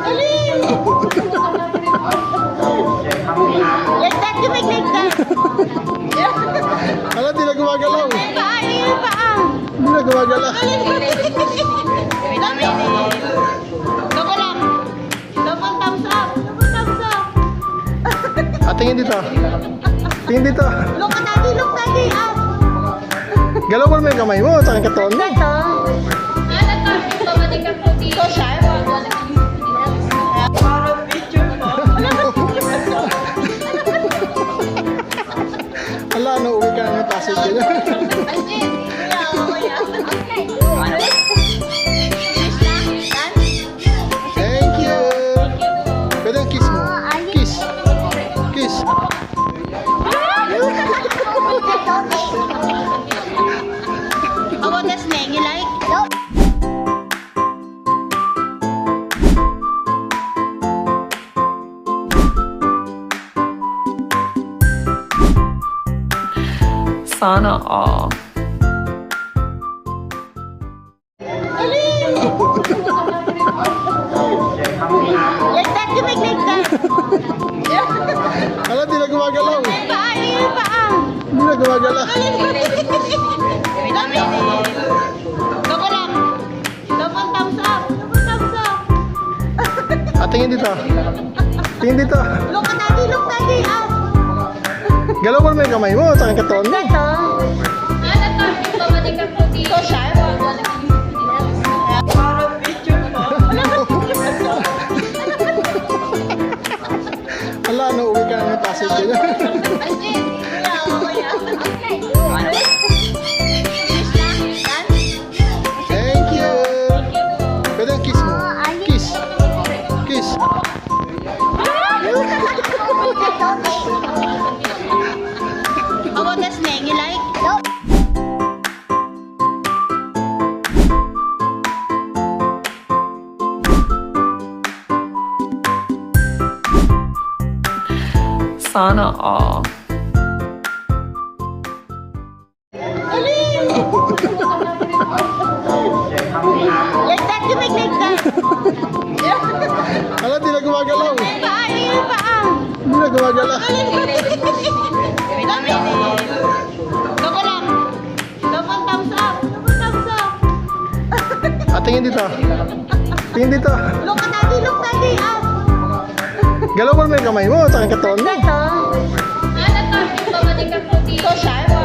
Alin? Like that, you make like that. Hala, di na gumagalaw. Paa, yung paa. Di na gumagalaw. Dami. Double up. Double thumbs up. Double thumbs up. Tingin dito. Tingin dito. Look at daddy, look daddy. Up. Galaw mo naman yung kamay mo, sa aking katawan mo. Ito. So sharp. Hala, nauwi ka na ng Pasig din. Thank you. Pwede yung kiss mo. Kiss. Kiss. How about the snake? You like? Sana all. Alin? Like that, you make like that. Hala, di na gumagalaw. Paa, yung paa. Di na gumagalaw. Dami. Double up. Double thumbs up. Double thumbs up. Tingin dito. Tingin dito. Look at daddy, look daddy. Up. Galaw mo naman yung kamay mo, sa aking katawan mo. Ito. So sharp. Hala, nauwi ka na ng Pasig din. Thank you. Pwede yung kiss mo. Kiss. Kiss. How about the snake? You like? Sana all. Alin? Like that, you make like that. Hala, di na gumagalaw. Paa, yung paa. Di na gumagalaw. Dami. Double up. Double thumbs up. Double thumbs up. Tingin dito. Tingin dito. Look at daddy, look daddy. Up. Galaw mo naman yung kamay mo, sa aking katawan mo. Ito. So sharp.